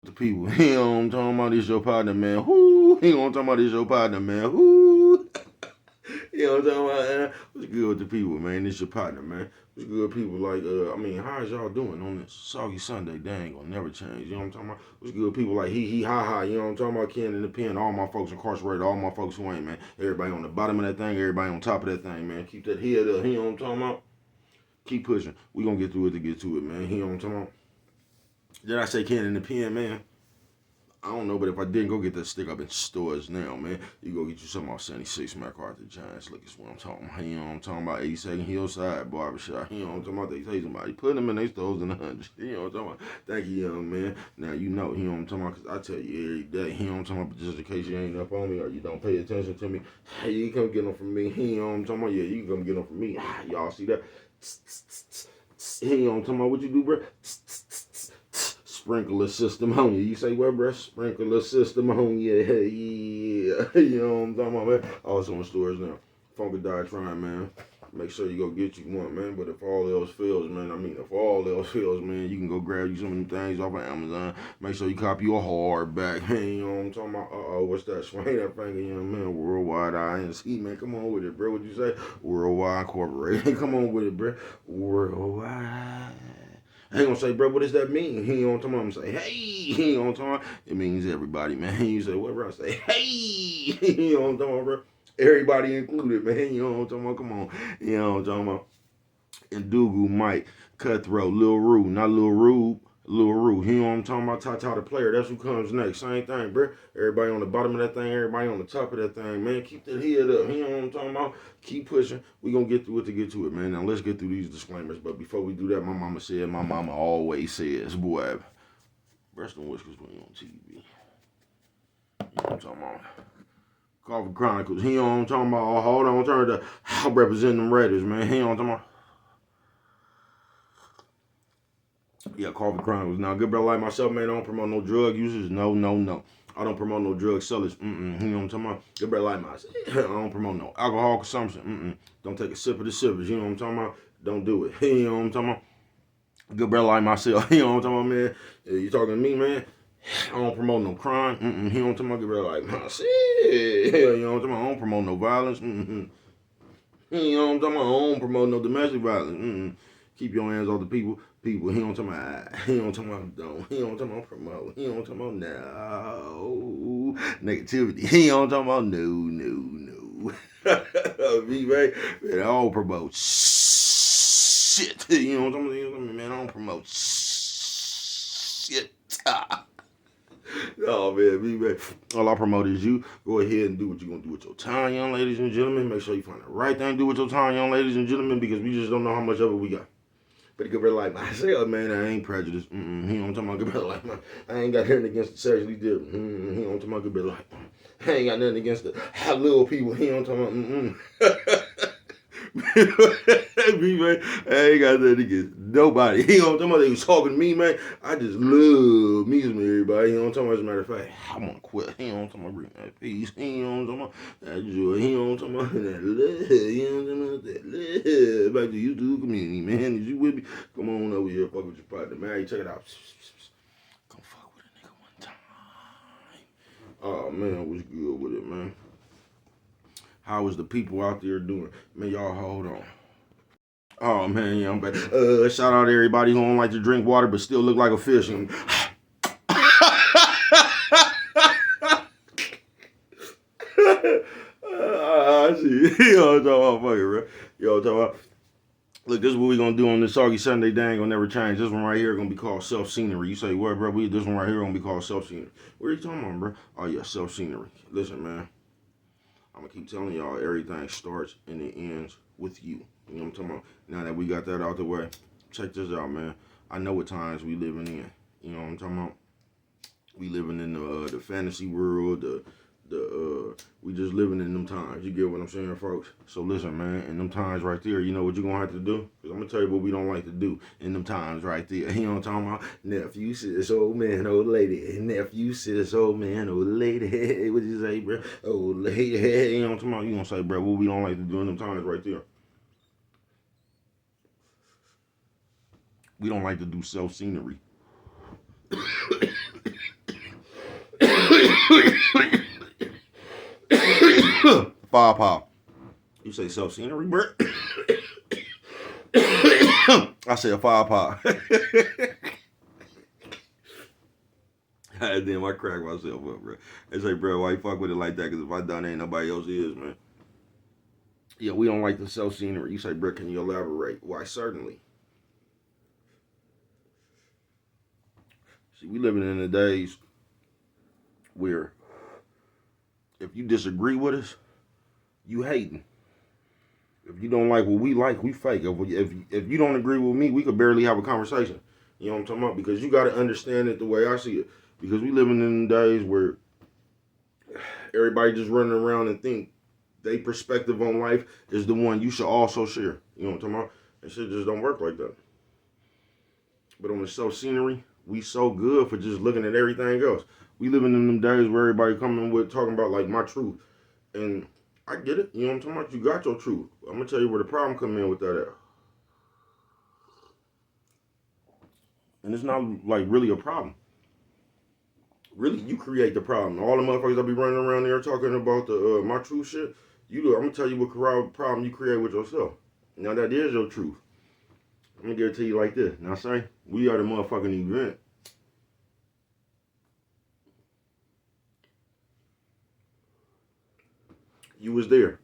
The people, you know what I'm talking about, this your partner, man. Whoo, you know what I'm talking about, this your partner, man. Whoo. You know what I'm talking about? What's good with the people, man? This your partner, man. What's good with people like, how's y'all doing on this soggy Sunday? They ain't gonna never change. You know what I'm talking about? What's good with people like he, ha, ha. You know what I'm talking about? Ken in the pen, all my folks incarcerated, all my folks who ain't, man. Everybody on the bottom of that thing, everybody on top of that thing, man. Keep that head up. You know what I'm talking about? Keep pushing. We gonna get through it to get to it, man. You know what I'm talking about? Did I say Ken in the pen, man? I don't know, but if I didn't, go get that stick up in stores now, man. You go get you some off 76 MacArthur Giants. Look, it's what I'm talking about. You know what I'm talking about? 82nd Hillside Barbershop. You know what I'm talking about? They say somebody put them in their stores in the hundreds. You know what I'm talking about? Thank you, young man. Now, you know what I'm talking about, because I tell you every day. You know what I'm talking about? But just in case you ain't up on me or you don't pay attention to me, hey, you come get them from me. You know what I'm talking about? Yeah, you can come get them from me. Y'all see that? You know what I'm talking about? What you do, bro? Sprinkler system on you. You say, well, bro, sprinkler system on you. Yeah. You know what I'm talking about, man? Also in stores now. Funky Dietron, man. Make sure you go get you one, man. But if all else fails, man, if all else fails, man, you can go grab you some of them things off of Amazon. Make sure you copy you a hardback. Man, you know what I'm talking about? What's that? Swing that finger, young man. Worldwide INC, man. Come on with it, bro. What you say? Worldwide Incorporated. Come on with it, bro. Worldwide. I ain't gonna say, bro, what does that mean? He ain't gonna come on and say, hey, he ain't gonna talk about. It means everybody, man. You say, what, bro? I say, hey, he ain't gonna talk about, bro. Everybody included, man. You know what I'm talking about? Come on. You know what I'm talking about? And Dugu, Mike, Cutthroat, Lil Rue, not Lil Rube. Lil Rue, you know what I'm talking about? Tata the player, that's who comes next. Same thing, bro. Everybody on the bottom of that thing, everybody on the top of that thing, man. Keep that head up. You know what I'm talking about? Keep pushing. We gonna get through it to get to it, man. Now let's get through these disclaimers. But before we do that, my mama always says, boy, breast and whiskers when you on TV. You know what I'm talking about? Coffee Chronicles, you know what I'm talking about? Oh, hold on, turn to I represent them Raiders, man. You know what I'm talking about? Yeah, Coffee Chronicles. Now, good brother like myself, man, I don't promote no drug users. No, no, no. I don't promote no drug sellers. You know what I'm talking about? Good brother like myself. I don't promote no alcohol consumption. Don't take a sip of the sippers. You know what I'm talking about? Don't do it. You know what I'm talking about? Good brother like myself. You know what I'm talking about, man? You talking to me, man? I don't promote no crime. You know what I'm talking about? Good brother like myself. You know what I'm talking about? I don't promote no violence. You know what I'm talking about? I don't promote no domestic violence. Keep your hands off the people. He don't talking about. He don't talking about don't. He don't talking about promote. He don't talking about no negativity. He don't talking about no. Me, man, I don't promote shit. You know what I'm talking about? Man, I don't promote shit. Oh man. All I promote is you. Go ahead and do what you're gonna do with your time, young ladies and gentlemen. Make sure you find the right thing to do with your time, young ladies and gentlemen, because we just don't know how much of it we got. But a good brother like myself, man, I ain't prejudiced. He don't talk about good brother like mine. I ain't got nothing against the sexually different. He don't talk about good brother like mine. I ain't got nothing against the little people. He don't talk about. Me, man, I ain't got nothing against nobody. He don't talk about they was talking to me, man. I just love me some everybody. He don't talk about, as a matter of fact, I want to quit. He don't talk about bring that peace. He don't talk about that joy. He don't talk about that love. He don't talk about that love. Back to you YouTube community, man. Is you with me? Come on over here, fuck with your partner, man. Hey, check it out. Come fuck with a nigga one time. Oh man, what's good with it, man? How is the people out there doing? Man, y'all hold on. Oh man, yeah, I'm back. Shout out to everybody who don't like to drink water but still look like a fish. I see. Yo, talking about fucking, bro. Yo, talking about. Look, this is what we gonna do on this Soggy Sunday. They ain't gonna never change. This one right here gonna be called self scenery. You say what, bro? This one right here gonna be called self scenery. What are you talking about, bro? Oh yeah, self scenery. Listen, man. I'm gonna keep telling y'all everything starts and it ends with you. You know what I'm talking about? Now that we got that out the way, check this out, man. I know what times we living in. You know what I'm talking about? We living in the fantasy world, we just living in them times. You get what I'm saying, folks? So listen, man, in them times right there, you know what you're gonna have to do? Because I'm gonna tell you what we don't like to do in them times right there. You know what I'm talking about? Nephew says, old man, old lady. Nephew says, old man, old lady. What you say, bro? Old lady. You know what I'm talking about? You gonna say, bro, what we don't like to do in them times right there? We don't like to do self-scenery. Firepower. You say self-scenery, bro? I said firepower. Damn, I crack myself up, bro. They say, bro, why you fuck with it like that? Because if I done, ain't nobody else is, man. Yeah, we don't like the self-scenery. You say, bro, can you elaborate? Why, certainly. See, we living in the days where if you disagree with us, you hating. If you don't like what we like, we fake. If you don't agree with me, we could barely have a conversation. You know what I'm talking about? Because you got to understand it the way I see it. Because we living in days where everybody just running around and think their perspective on life is the one you should also share. You know what I'm talking about? And shit just don't work like that. But on the self-scenery, we so good for just looking at everything else. We living in them days where everybody coming with talking about like my truth. And I get it. You know what I'm talking about? You got your truth. I'm going to tell you where the problem come in with that at. And it's not like really a problem. Really, you create the problem. All the motherfuckers that be running around there talking about the my truth shit, you do. I'm going to tell you what problem you create with yourself. Now that is your truth. I'm going to give it to you like this. Now say, we are the motherfucking event. You was there.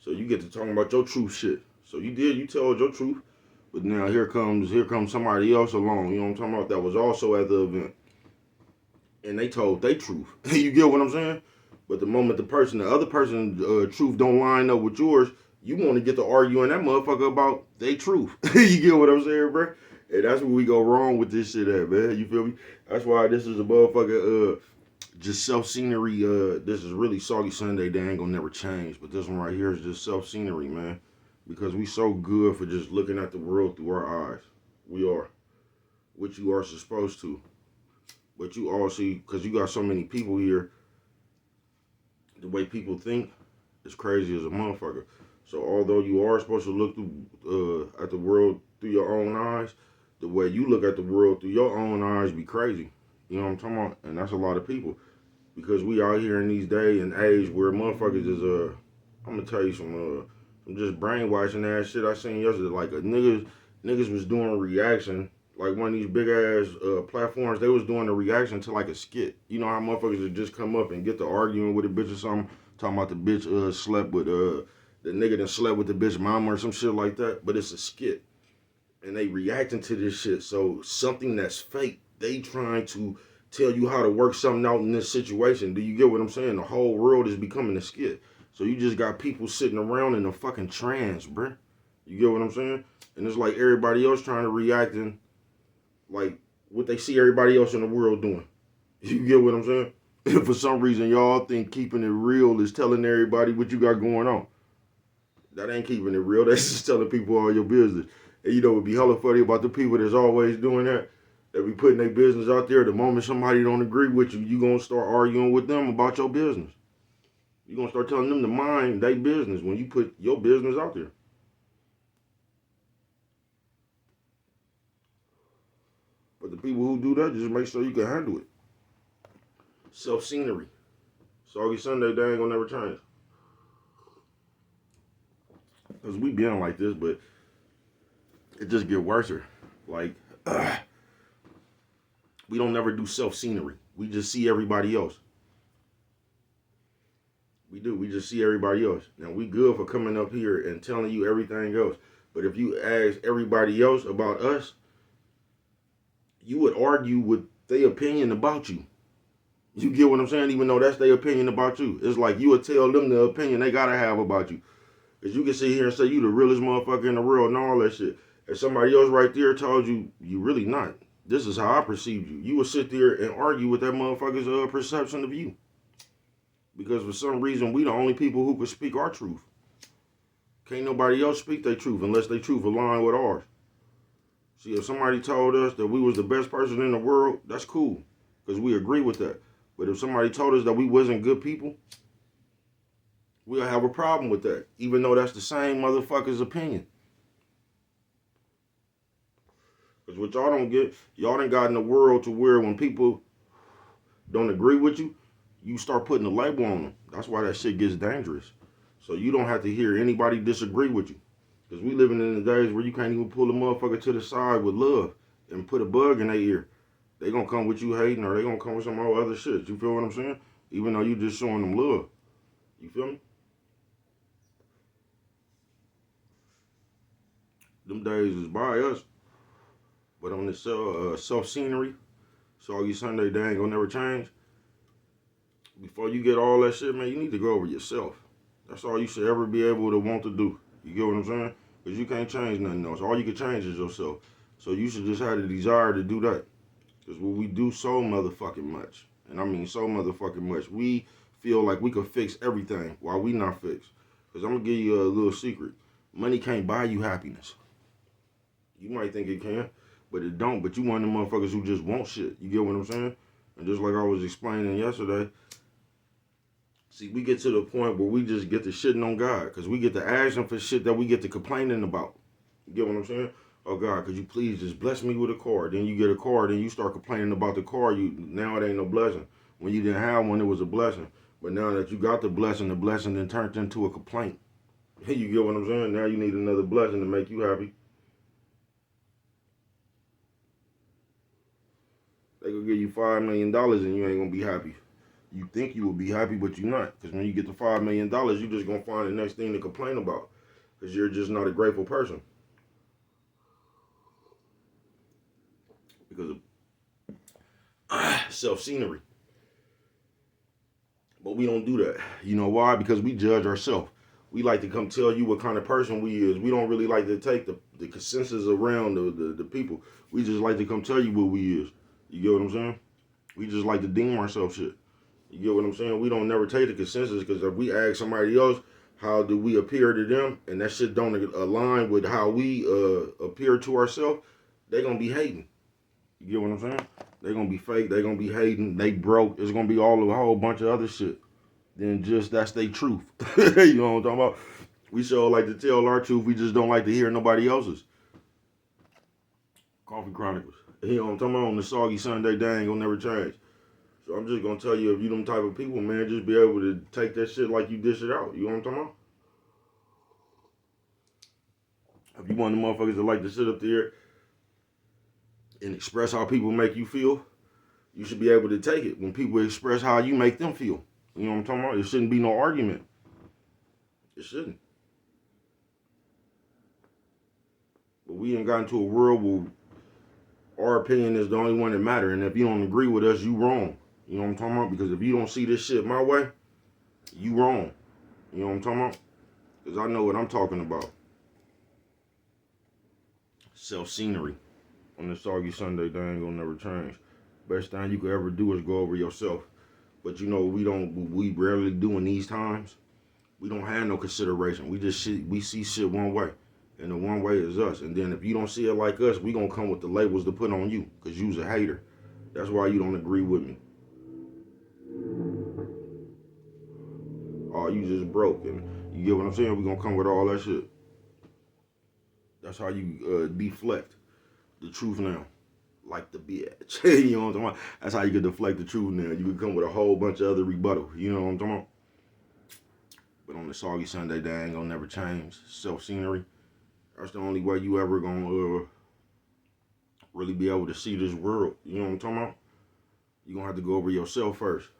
So you get to talking about your truth shit. So you told your truth. But now here comes somebody else along, you know what I'm talking about, that was also at the event. And they told their truth. You get what I'm saying? But the moment the other person's truth don't line up with yours, you want to get to arguing that motherfucker about their truth. You get what I'm saying, bro? And that's where we go wrong with this shit at, man. You feel me? That's why this is a motherfucker just self-scenery. This is really Soggy Sunday. They ain't gonna never change. But this one right here is just self-scenery, man. Because we so good for just looking at the world through our eyes. We are. Which you are supposed to. But you all see, because you got so many people here, the way people think is crazy as a motherfucker. So although you are supposed to look through at the world through your own eyes, the way you look at the world through your own eyes be crazy. You know what I'm talking about? And that's a lot of people. Because we out here in these days and age where motherfuckers is I'm gonna tell you some just brainwashing ass shit I seen yesterday. Like niggas was doing reaction, like one of these big ass platforms. They was doing a reaction to like a skit. You know how motherfuckers would just come up and get to arguing with a bitch or something, talking about the bitch slept with the nigga that slept with the bitch mama or some shit like that. But it's a skit, and they reacting to this shit. So something that's fake, they trying to tell you how to work something out in this situation. Do you get what I'm saying? The whole world is becoming a skit. So you just got people sitting around in a fucking trance, bruh. You get what I'm saying? And it's like everybody else trying to react in like what they see everybody else in the world doing. You get what I'm saying? And for some reason y'all think keeping it real is telling everybody what you got going on. That ain't keeping it real. That's just telling people all your business. And you know what would be hella funny about the people that's always doing that? That be putting their business out there. The moment somebody don't agree with you, you gonna start arguing with them about your business. You gonna start telling them to mind their business when you put your business out there. But the people who do that, just make sure you can handle it. Self-scenery. Soggy Sunday, they ain't gonna never change. Because we been like this, but it just get worse. Like, we don't never do self-scenery. We just see everybody else. We do. We just see everybody else. Now, we good for coming up here and telling you everything else. But if you ask everybody else about us, you would argue with their opinion about you. You get what I'm saying? Even though that's their opinion about you. It's like you would tell them the opinion they gotta have about you. Because you can sit here and say you the realest motherfucker in the world and all that shit. And somebody else right there told you, you really not. This is how I perceive you. You would sit there and argue with that motherfucker's perception of you. Because for some reason, we the only people who can speak our truth. Can't nobody else speak their truth unless their truth align with ours. See, if somebody told us that we was the best person in the world, that's cool. Because we agree with that. But if somebody told us that we wasn't good people, we'll have a problem with that. Even though that's the same motherfucker's opinion. Because what y'all don't get, y'all done got in the world to where when people don't agree with you, you start putting a label on them. That's why that shit gets dangerous. So you don't have to hear anybody disagree with you. Because we living in the days where you can't even pull a motherfucker to the side with love and put a bug in their ear. They gonna come with you hating, or they gonna come with some other shit. You feel what I'm saying? Even though you just showing them love. You feel me? Them days is by us. But on this self-scenery, Soggy Sunday, they ain't gonna never change. Before you get all that shit, man, you need to go over yourself. That's all you should ever be able to want to do. You get what I'm saying? Because you can't change nothing else. All you can change is yourself. So you should just have the desire to do that. Because what we do so motherfucking much, and I mean so motherfucking much, we feel like we could fix everything while we not fixed. Because I'm going to give you a little secret. Money can't buy you happiness. You might think it can, but it don't. But you one of the motherfuckers who just want shit. You get what I'm saying? And just like I was explaining yesterday, see, we get to the point where we just get to shitting on God. Because we get to asking for shit that we get to complaining about. You get what I'm saying? Oh, God, could you please just bless me with a car? Then you get a car, then you start complaining about the car. Now it ain't no blessing. When you didn't have one, it was a blessing. But now that you got the blessing then turned into a complaint. You get what I'm saying? Now you need another blessing to make you happy. They gonna give you $5 million and you ain't gonna be happy. You think you will be happy, but you're not. Because when you get the $5 million, you're just gonna find the next thing to complain about. Because you're just not a grateful person. Because of self-scenery. But we don't do that. You know why? Because we judge ourselves. We like to come tell you what kind of person we is. We don't really like to take the consensus around the people. We just like to come tell you what we is. You get what I'm saying? We just like to deem ourselves shit. You get what I'm saying? We don't never take the consensus, because if we ask somebody else how do we appear to them, and that shit don't align with how we appear to ourselves, they gonna be hating. You get what I'm saying? They gonna be fake. They gonna be hating. They broke. It's gonna be a whole bunch of other shit than just that's their truth. You know what I'm talking about? We sure like to tell our truth. We just don't like to hear nobody else's. Coffee Chronicles. You know what I'm talking about? On the Soggy Sunday, they ain't gonna never change. So I'm just gonna tell you, if you them type of people, man, just be able to take that shit like you dish it out. You know what I'm talking about? If you one of the motherfuckers that like to sit up there and express how people make you feel, you should be able to take it when people express how you make them feel. You know what I'm talking about? It shouldn't be no argument. It shouldn't. But we ain't got into a world where our opinion is the only one that matters. And if you don't agree with us, you wrong. You know what I'm talking about? Because if you don't see this shit my way, you wrong. You know what I'm talking about? Because I know what I'm talking about. Self-scenery. On the Soggy Sunday, they ain't gonna never change. Best thing you could ever do is go over yourself. But you know, we rarely do in these times. We don't have no consideration. We see shit one way. And the one way is us. And then if you don't see it like us, we gonna come with the labels to put on you. Because you's a hater. That's why you don't agree with me. Oh, you just broke. And you get what I'm saying? We gonna come with all that shit. That's how you deflect the truth now. Like the bitch. You know what I'm talking about? That's how you can deflect the truth now. You can come with a whole bunch of other rebuttal. You know what I'm talking about? But on the Soggy Sunday, they ain't gonna never change. Self-scenery. That's the only way you ever gonna really be able to see this world. You know what I'm talking about? You gonna have to go over yourself first.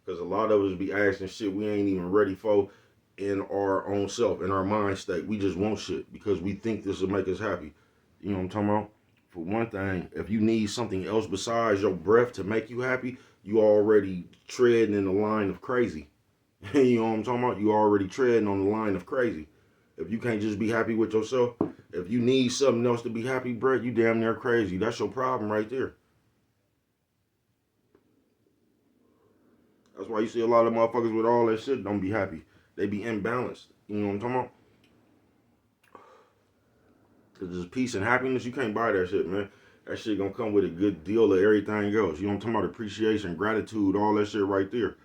Because a lot of us be asking shit we ain't even ready for in our own self, in our mind state. We just want shit because we think this will make us happy. You know what I'm talking about? For one thing, if you need something else besides your breath to make you happy, you already treading in the line of crazy. You know what I'm talking about? You already treading on the line of crazy. If you can't just be happy with yourself, if you need something else to be happy, bro, you damn near crazy. That's your problem right there. That's why you see a lot of motherfuckers with all that shit don't be happy. They be imbalanced. You know what I'm talking about? Because there's peace and happiness. You can't buy that shit, man. That shit gonna come with a good deal of everything else. You know what I'm talking about? Appreciation, gratitude, all that shit right there.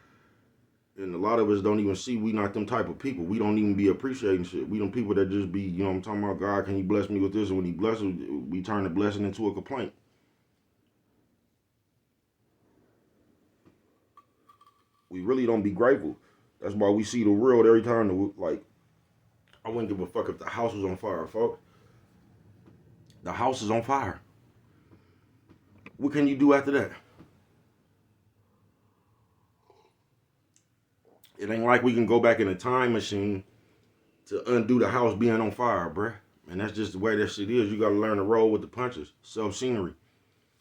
And a lot of us don't even see we not them type of people. We don't even be appreciating shit. We them people that just be, you know what I'm talking about? God, can you bless me with this? And when he blesses, we turn the blessing into a complaint. We really don't be grateful. That's why we see the world every time. Like, I wouldn't give a fuck if the house was on fire, folks. The house is on fire. What can you do after that? It ain't like we can go back in a time machine to undo the house being on fire, bruh. And that's just the way that shit is. You gotta learn to roll with the punches. Self-scenery.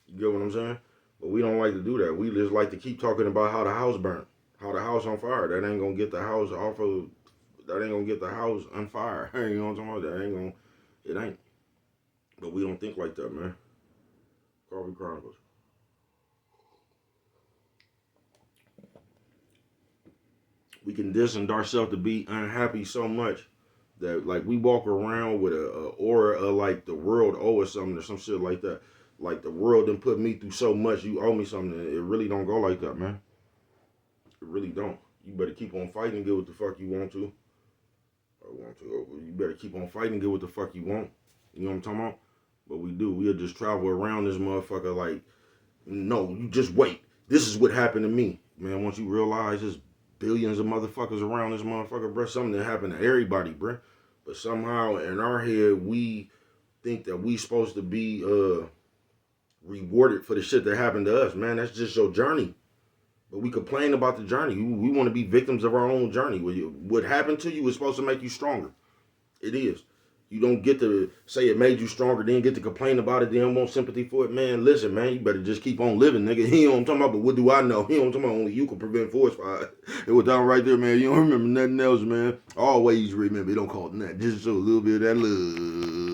You get what I'm saying? But we don't like to do that. We just like to keep talking about how the house burnt. How the house on fire. That ain't gonna get the house off of, that ain't gonna get the house on fire. You know what I'm talking about? That ain't gonna, it ain't. But we don't think like that, man. Coffee Chronicles. We conditioned ourselves to be unhappy so much that like we walk around with a aura of like the world owe us something or some shit like that. Like the world done put me through so much, you owe me something. It really don't go like that, man. It really don't. You better keep on fighting and get what the fuck you want to. You better keep on fighting and get what the fuck you want. You know what I'm talking about? But we do. We'll just travel around this motherfucker like, no, you just wait. This is what happened to me. Man, once you realize there's billions of motherfuckers around this motherfucker, bro, something that happened to everybody, bro. But somehow in our head, we think that we supposed to be rewarded for the shit that happened to us. Man, that's just your journey. But we complain about the journey. We want to be victims of our own journey. What happened to you is supposed to make you stronger. It is. You don't get to say it made you stronger, then get to complain about it, then want sympathy for it. Man, listen, man, you better just keep on living, nigga. You know what I'm talking about, but what do I know? You know what I'm talking about? Only you can prevent forest fire. It was down right there, man. You don't remember nothing else, man. Always remember, it don't call it nothing. Just show a little bit of that love.